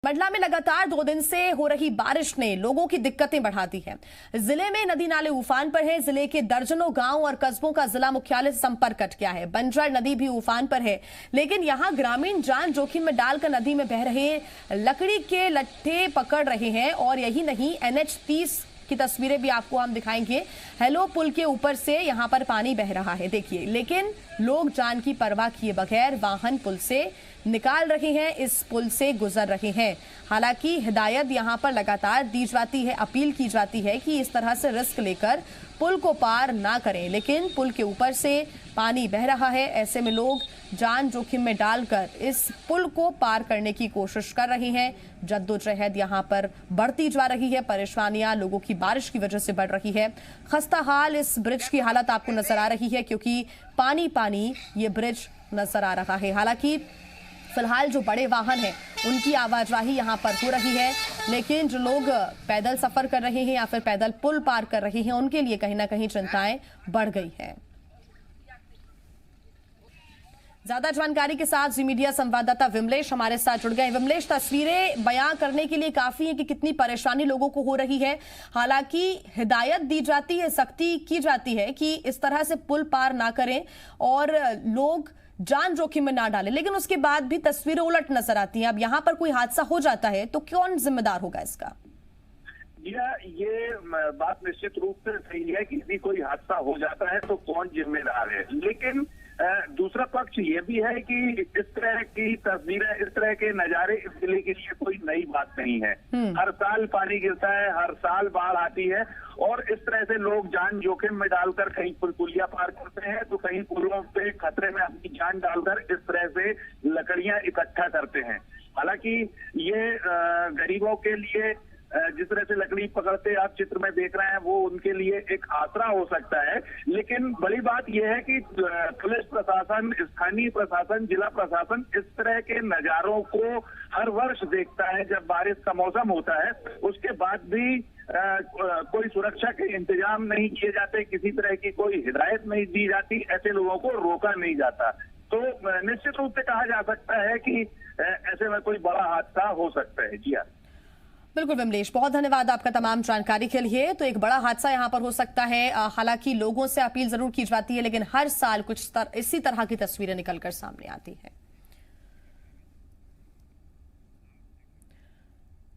मंडला में लगातार 2 दिन से हो रही बारिश ने लोगों की दिक्कतें बढ़ा दी है। जिले में नदी नाले उफान पर है। जिले के दर्जनों गांव और कस्बों का जिला मुख्यालय से संपर्क कट गया है। बंजार नदी भी उफान पर है, लेकिन यहां ग्रामीण जान जोखिम में डालकर नदी में बह रहे लकड़ी के लट्ठे पकड़ रहे हैं। और यही नहीं, NH-30 की तस्वीरें भी आपको हम दिखाएंगे। हेलो पुल के ऊपर से यहां पर पानी बह रहा है, देखिए, लेकिन लोग जान की परवाह किए बगैर वाहन पुल से निकाल रहे हैं, इस पुल से गुजर रहे हैं। हालांकि हिदायत यहां पर लगातार दी जाती है, अपील की जाती है कि इस तरह से रिस्क लेकर पुल को पार ना करें, लेकिन पुल के ऊपर से पानी बह रहा है। ऐसे में लोग जान जोखिम में डालकर इस पुल को पार करने की कोशिश कर रहे हैं। जद्दोजहद यहां पर बढ़ती जा रही है। परेशानियां लोगों की बारिश की वजह से बढ़ रही है। खस्ता हाल इस ब्रिज की हालत आपको नजर आ रही है, क्योंकि पानी पानी ये ब्रिज नजर आ रहा है। हालांकि फिलहाल जो बड़े वाहन हैं उनकी आवाजाही यहां पर हो रही है, लेकिन जो लोग पैदल सफर कर रहे हैं या फिर पैदल पुल पार कर रहे हैं, उनके लिए कहीं ना कहीं चिंताएं बढ़ गई है। ज्यादा जानकारी के साथ जी मीडिया संवाददाता विमलेश हमारे साथ जुड़ गए। विमलेश, तस्वीरें बयां करने के लिए काफी है कि कितनी परेशानी लोगों को हो रही है। हालांकि हिदायत दी जाती है, सख्ती की जाती है कि इस तरह से पुल पार ना करें और लोग जान जोखिम में ना डालें, लेकिन उसके बाद भी तस्वीरें उलट नजर आती हैं। अब यहां पर कोई हादसा हो जाता है तो कौन जिम्मेदार होगा इसका? ये बात निश्चित रूप से सही है कि यदि कोई हादसा हो जाता है तो कौन जिम्मेदार है, लेकिन दूसरा पक्ष ये भी है कि इस तरह की तस्वीरें, इस तरह के नजारे इस जिले के लिए कोई नई बात नहीं है। हर साल पानी गिरता है, हर साल बाढ़ आती है और इस तरह से लोग जान जोखिम में डालकर कहीं पुलिया पार करते हैं तो कहीं पुलों पे खतरे में अपनी जान डालकर इस तरह से लकड़ियां इकट्ठा करते हैं। हालांकि ये गरीबों के लिए जिस तरह से लकड़ी पकड़ते आप चित्र में देख रहे हैं वो उनके लिए एक आसरा हो सकता है, लेकिन बड़ी बात यह है कि पुलिस प्रशासन, स्थानीय प्रशासन, जिला प्रशासन इस तरह के नजारों को हर वर्ष देखता है। जब बारिश का मौसम होता है उसके बाद भी कोई सुरक्षा के इंतजाम नहीं किए जाते, किसी तरह की कोई हिदायत नहीं दी जाती, ऐसे लोगों को रोका नहीं जाता। तो निश्चित रूप से कहा जा सकता है कि ऐसे में कोई बड़ा हादसा हो सकता है। जी हाँ, बिल्कुल विमलेश, बहुत धन्यवाद आपका तमाम जानकारी के लिए। तो एक बड़ा हादसा यहां पर हो सकता है। हालांकि लोगों से अपील जरूर की जाती है, लेकिन हर साल इसी तरह की तस्वीरें निकलकर सामने आती है।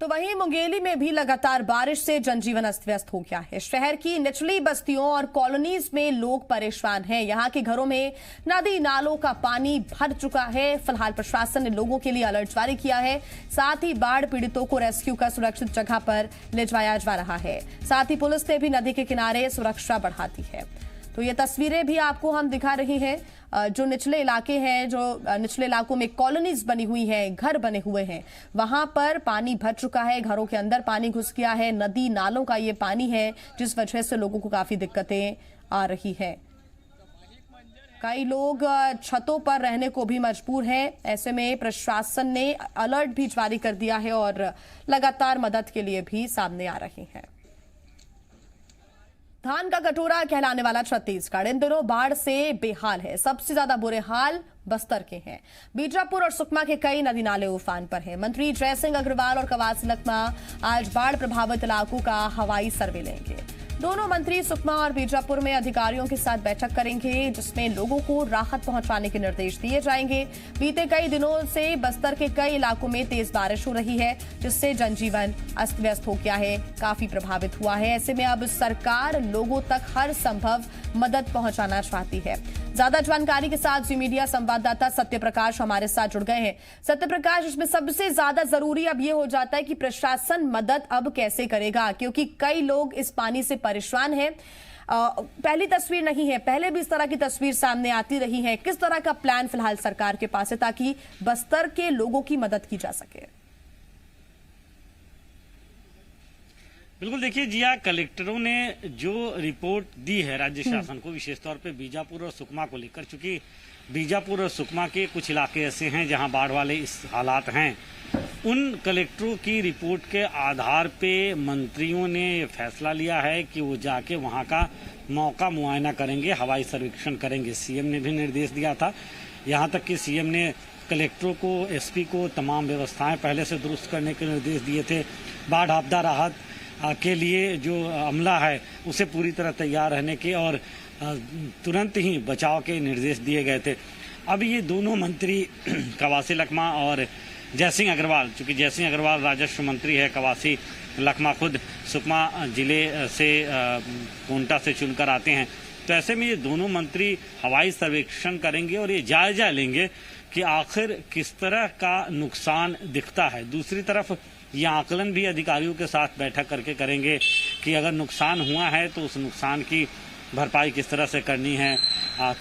तो वहीं मुंगेली में भी लगातार बारिश से जनजीवन अस्त व्यस्त हो गया है। शहर की निचली बस्तियों और कॉलोनीज में लोग परेशान हैं। यहां के घरों में नदी नालों का पानी भर चुका है। फिलहाल प्रशासन ने लोगों के लिए अलर्ट जारी किया है। साथ ही बाढ़ पीड़ितों को रेस्क्यू कर सुरक्षित जगह पर ले जाया जा रहा है। साथ ही पुलिस ने भी नदी के किनारे सुरक्षा बढ़ा दी है। तो ये तस्वीरें भी आपको हम दिखा रहे हैं। जो निचले इलाके हैं, जो निचले इलाकों में कॉलोनीज बनी हुई हैं, घर बने हुए हैं, वहां पर पानी भर चुका है। घरों के अंदर पानी घुस गया है। नदी नालों का ये पानी है, जिस वजह से लोगों को काफी दिक्कतें आ रही है। कई लोग छतों पर रहने को भी मजबूर हैं। ऐसे में प्रशासन ने अलर्ट भी जारी कर दिया है और लगातार मदद के लिए भी सामने आ रहे हैं। धान का कटोरा कहलाने वाला छत्तीसगढ़ इन दिनों बाढ़ से बेहाल है। सबसे ज्यादा बुरे हाल बस्तर के हैं। बीजापुर और सुकमा के कई नदी नाले उफान पर हैं। मंत्री जयसिंह अग्रवाल और कवासी लखमा आज बाढ़ प्रभावित इलाकों का हवाई सर्वे लेंगे। दोनों मंत्री सुकमा और बीजापुर में अधिकारियों के साथ बैठक करेंगे, जिसमें लोगों को राहत पहुंचाने के निर्देश दिए जाएंगे। बीते कई दिनों से बस्तर के कई इलाकों में तेज बारिश हो रही है, जिससे जनजीवन अस्त व्यस्त हो गया है, काफी प्रभावित हुआ है। ऐसे में अब सरकार लोगों तक हर संभव मदद पहुंचाना चाहती है। ज्यादा जानकारी के साथ जी मीडिया संवाददाता सत्य प्रकाश हमारे साथ जुड़ गए हैं। सत्य प्रकाश, इसमें सबसे ज्यादा जरूरी अब ये हो जाता है कि प्रशासन मदद अब कैसे करेगा, क्योंकि कई लोग इस पानी से परेशान हैं। पहली तस्वीर नहीं है, पहले भी इस तरह की तस्वीर सामने आती रही है। किस तरह का प्लान फिलहाल सरकार के पास है ताकि बस्तर के लोगों की मदद की जा सके? बिल्कुल, देखिए जिया, कलेक्टरों ने जो रिपोर्ट दी है राज्य शासन को, विशेष तौर पे बीजापुर और सुकमा को लेकर, चूंकि बीजापुर और सुकमा के कुछ इलाके ऐसे हैं जहां बाढ़ वाले इस हालात हैं, उन कलेक्टरों की रिपोर्ट के आधार पे मंत्रियों ने ये फैसला लिया है कि वो जाके वहां का मौका मुआयना करेंगे, हवाई सर्वेक्षण करेंगे। सीएम ने भी निर्देश दिया था, यहाँ तक कि सीएम ने कलेक्टरों को, एसपी को तमाम व्यवस्थाएं पहले से दुरुस्त करने के निर्देश दिए थे। बाढ़ आपदा राहत के लिए जो अमला है उसे पूरी तरह तैयार रहने के और तुरंत ही बचाव के निर्देश दिए गए थे। अब ये दोनों मंत्री कवासी लखमा और जयसिंह अग्रवाल, चूंकि जयसिंह अग्रवाल राजस्व मंत्री है, कवासी लखमा खुद सुकमा जिले से कोंटा से चुनकर आते हैं, तो ऐसे में ये दोनों मंत्री हवाई सर्वेक्षण करेंगे और ये जायजा लेंगे कि आखिर किस तरह का नुकसान दिखता है। दूसरी तरफ ये आकलन भी अधिकारियों के साथ बैठक करके करेंगे कि अगर नुकसान हुआ है तो उस नुकसान की भरपाई किस तरह से करनी है,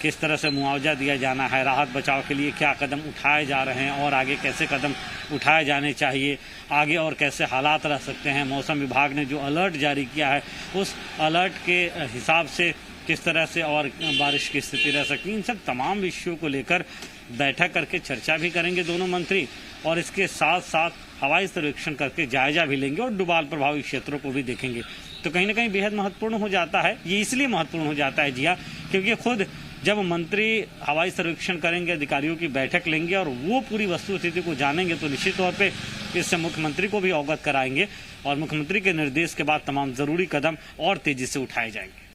किस तरह से मुआवजा दिया जाना है, राहत बचाव के लिए क्या कदम उठाए जा रहे हैं और आगे कैसे कदम उठाए जाने चाहिए, आगे और कैसे हालात रह सकते हैं। मौसम विभाग ने जो अलर्ट जारी किया है उस अलर्ट के हिसाब से किस तरह से और बारिश की स्थिति रह सकती है, इन सब तमाम विषयों को लेकर बैठक करके चर्चा भी करेंगे दोनों मंत्री और इसके साथ साथ हवाई सर्वेक्षण करके जायजा भी लेंगे और डुबाल प्रभावित क्षेत्रों को भी देखेंगे। तो कहीं ना कहीं बेहद महत्वपूर्ण हो जाता है। ये इसलिए महत्वपूर्ण हो जाता है जी हाँ, क्योंकि खुद जब मंत्री हवाई सर्वेक्षण करेंगे, अधिकारियों की बैठक लेंगे और वो पूरी वस्तु स्थिति को जानेंगे तो निश्चित तौर पे इससे मुख्यमंत्री को भी अवगत कराएंगे और मुख्यमंत्री के निर्देश के बाद तमाम जरूरी कदम और तेजी से उठाए जाएंगे।